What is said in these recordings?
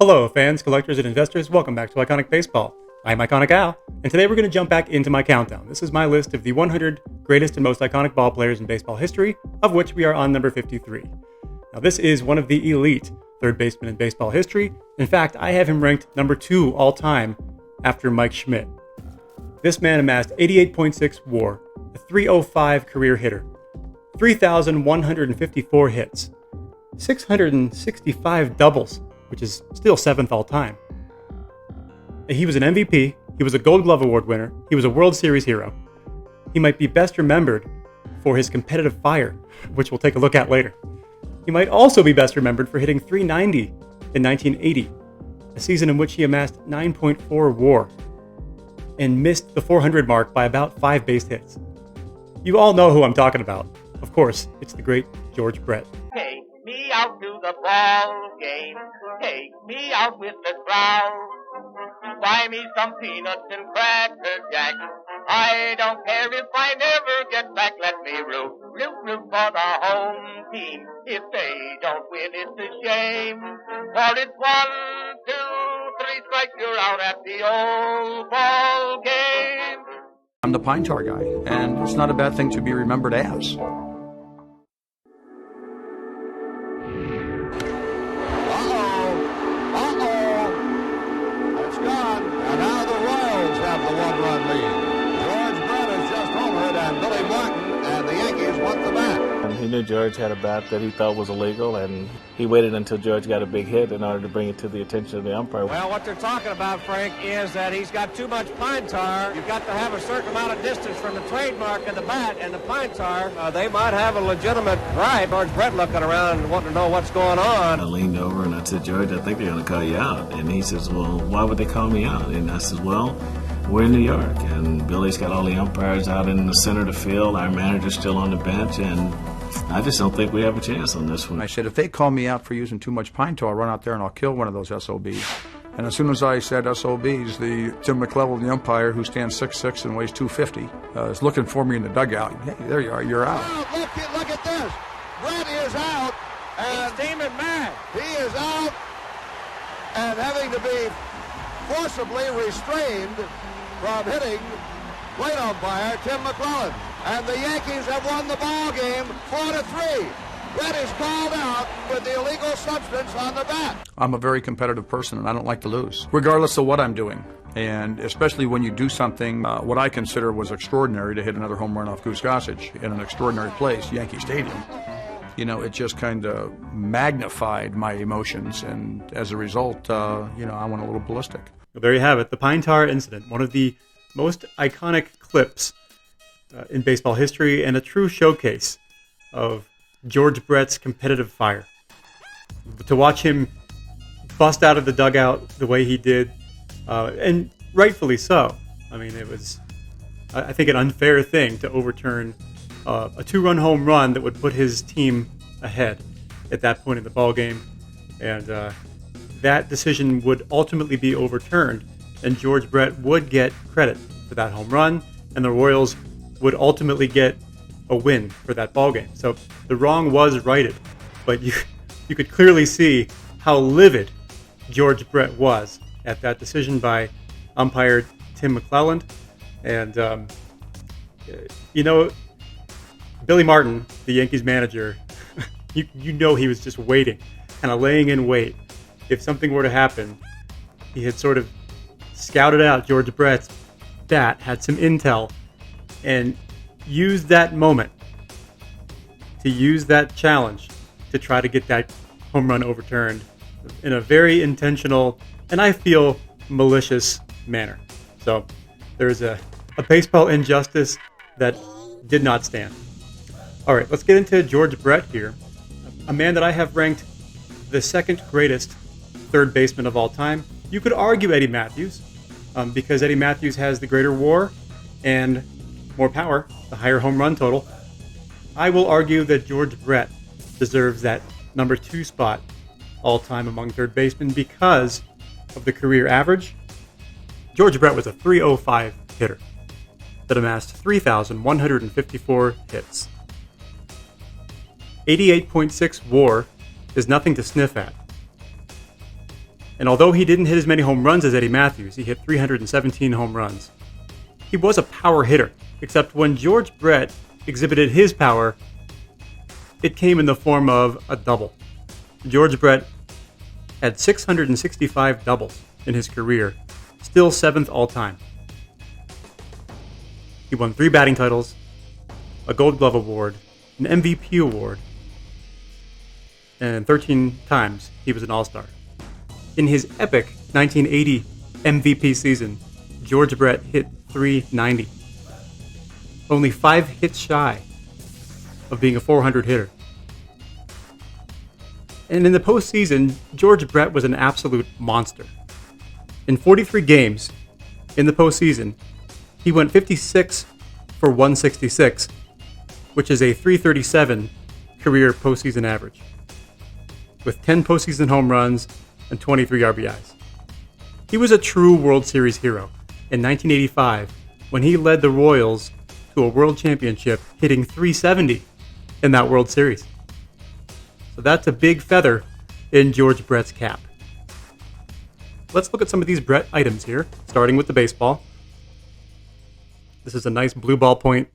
Hello, fans, collectors, and investors. Welcome back to Iconic Baseball. I'm Iconic Al, and today we're going to jump back into my countdown. This is my list of the 100 greatest and most iconic ball players in baseball history, of which we are on number 53. Now, this is one of the elite third basemen in baseball history. In fact, I have him ranked number 2 all time after Mike Schmidt. This man amassed 88.6 WAR, a 305 career hitter, 3,154 hits, 665 doubles, which is still 7th all time. He was an MVP, he was a Gold Glove Award winner, he was a World Series hero. He might be best remembered for his competitive fire, which we'll take a look at later. He might also be best remembered for hitting .390 in 1980, a season in which he amassed 9.4 WAR and missed the 400 mark by about 5 base hits. You all know who I'm talking about. Of course, it's the great George Brett. Take me out to the ball game. Take me out with the crowd. Buy me some peanuts and cracker jack. I don't care if I never get back. Let me root for the home team. If they don't win, it's a shame. For it's 1, 2, 3 strikes, you're out at the old ball game. I'm the Pine Tar guy, and it's not a bad thing to be remembered as. It's gone, and now the Royals have the one-run lead. George Brett has just homered, and Billy Martin and the Yankees want the bat. And he knew George had a bat that he thought was illegal, and he waited until George got a big hit in order to bring it to the attention of the umpire. Well, what they're talking about, Frank, is that he's got too much pine tar. You've got to have a certain amount of distance from the trademark of the bat and the pine tar. They might have a legitimate right. George Brett looking around and wanting to know what's going on. I leaned over and I said, George, I think they're going to call you out. And he says, well, why would they call me out? And I said, well, we're in New York, and Billy's got all the umpires out in the center of the field. Our manager's still on the bench, and I just don't think we have a chance on this one. I said, if they call me out for using too much pine tar, I'll run out there and I'll kill one of those SOBs. And as soon as I said SOBs, the Tim McClellan, the umpire, who stands 6'6" and weighs 250, is looking for me in the dugout. Hey, there you are, you're out. Oh, look at this. Brett is out, and He's steaming mad. he is out and having to be forcibly restrained from hitting plate umpire Tim McClellan. And the Yankees have won the ball game 4-3. Brett is called out with the illegal substance on the bat. I'm a very competitive person, and I don't like to lose, regardless of what I'm doing. And especially when you do something, what I consider was extraordinary, to hit another home run off Goose Gossage in an extraordinary place, Yankee Stadium. You know, it just kind of magnified my emotions, and as a result, I went a little ballistic. Well, there you have it, the Pine Tar incident, one of the most iconic clips in baseball history and a true showcase of George Brett's competitive fire. To watch him bust out of the dugout the way he did, and rightfully so. I mean, it was, I think, an unfair thing to overturn a 2-run home run that would put his team ahead at that point in the ball game, and that decision would ultimately be overturned, and George Brett would get credit for that home run, and the Royals would ultimately get a win for that ball game. So the wrong was righted, but you could clearly see how livid George Brett was at that decision by umpire Tim McClelland. And Billy Martin, the Yankees manager, you know he was just waiting, kind of laying in wait. If something were to happen, he had sort of scouted out George Brett's bat, had some intel, and used that moment to use that challenge to try to get that home run overturned in a very intentional and, I feel, malicious manner. So there's a baseball injustice that did not stand. All right, let's get into George Brett here, a man that I have ranked the second greatest third baseman of all time. You could argue Eddie Matthews, because Eddie Matthews has the greater WAR and more power, the higher home run total. I will argue that George Brett deserves that number 2 spot all time among third basemen because of the career average. George Brett was a .305 hitter that amassed 3,154 hits. 88.6 WAR is nothing to sniff at. And although he didn't hit as many home runs as Eddie Matthews, he hit 317 home runs. He was a power hitter, except when George Brett exhibited his power, it came in the form of a double. George Brett had 665 doubles in his career, still 7th all-time. He won 3 batting titles, a Gold Glove Award, an MVP award, and 13 times he was an All-Star. In his epic 1980 MVP season, George Brett hit .390, only 5 hits shy of being a .400 hitter. And in the postseason, George Brett was an absolute monster. In 43 games in the postseason, he went 56 for 166, which is a .337 career postseason average, with 10 postseason home runs and 23 RBIs. He was a true World Series hero in 1985 when he led the Royals to a World Championship, hitting .370 in that World Series. So that's a big feather in George Brett's cap. Let's look at some of these Brett items here, starting with the baseball. This is a nice blue ballpoint,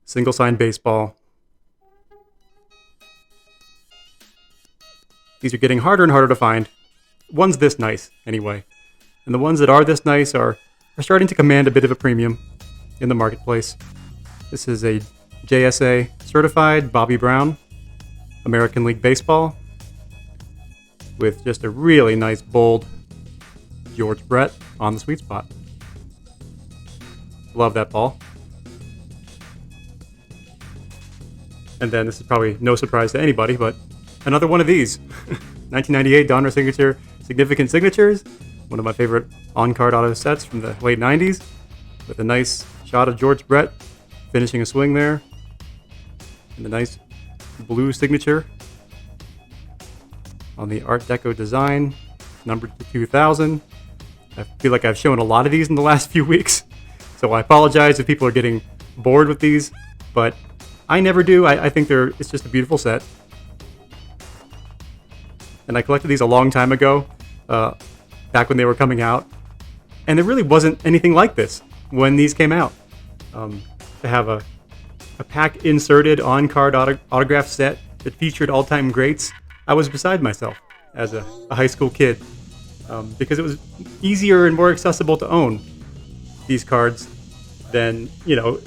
single sign baseball. These are getting harder and harder to find. One's this nice, anyway. And the ones that are this nice are starting to command a bit of a premium in the marketplace. This is a JSA certified Bobby Brown American League Baseball with just a really nice bold George Brett on the sweet spot. Love that ball. And then this is probably no surprise to anybody, but another one of these. 1998 Donruss Signature Significant Signatures. One of my favorite on-card auto sets from the late 90s. With a nice shot of George Brett finishing a swing there. And the nice blue signature on the Art Deco design, numbered to 2000. I feel like I've shown a lot of these in the last few weeks, so I apologize if people are getting bored with these, but I never do. I think it's just a beautiful set. And I collected these a long time ago, back when they were coming out, and there really wasn't anything like this when these came out. To have a pack inserted on-card autograph set that featured all-time greats, I was beside myself as a high school kid, because it was easier and more accessible to own these cards than, the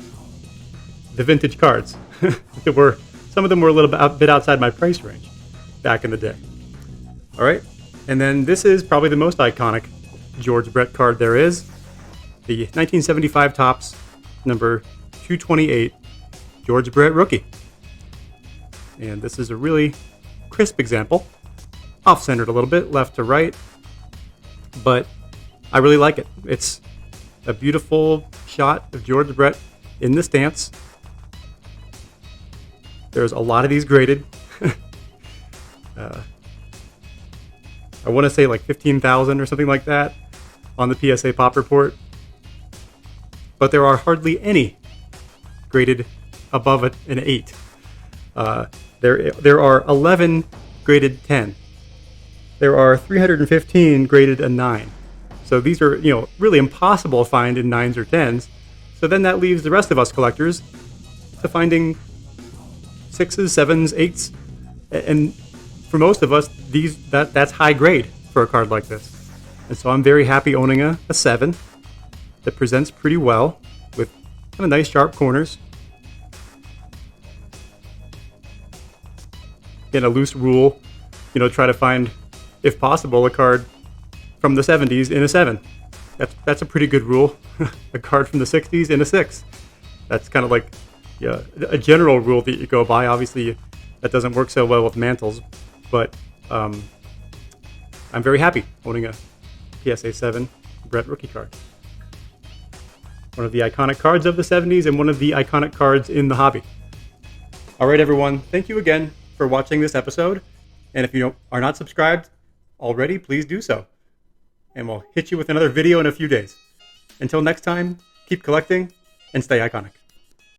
vintage cards. Some of them were a little bit outside my price range back in the day. All right, and then this is probably the most iconic George Brett card there is, the 1975 Topps number 228 George Brett rookie. And this is a really crisp example, off-centered a little bit, left to right, but I really like it. It's a beautiful shot of George Brett in the stance. There's a lot of these graded. I want to say like 15,000 or something like that on the PSA Pop Report, but there are hardly any graded above an 8. There are 11 graded 10. There are 315 graded a 9. So these are, really impossible to find in 9s or 10s. So then that leaves the rest of us collectors to finding 6s, 7s, 8s. And for most of us, that's high grade for a card like this. And so I'm very happy owning a 7 that presents pretty well with kind of nice sharp corners. Again, a loose rule, try to find, if possible, a card from the 70s in a 7. That's a pretty good rule. A card from the 60s in a 6. That's kind of like a general rule that you go by. Obviously, that doesn't work so well with mantles, but I'm very happy owning a PSA 7 Brett rookie card. One of the iconic cards of the 70s and one of the iconic cards in the hobby. All right, everyone. Thank you again for watching this episode. And if you are not subscribed already, please do so. And we'll hit you with another video in a few days. Until next time, keep collecting and stay iconic.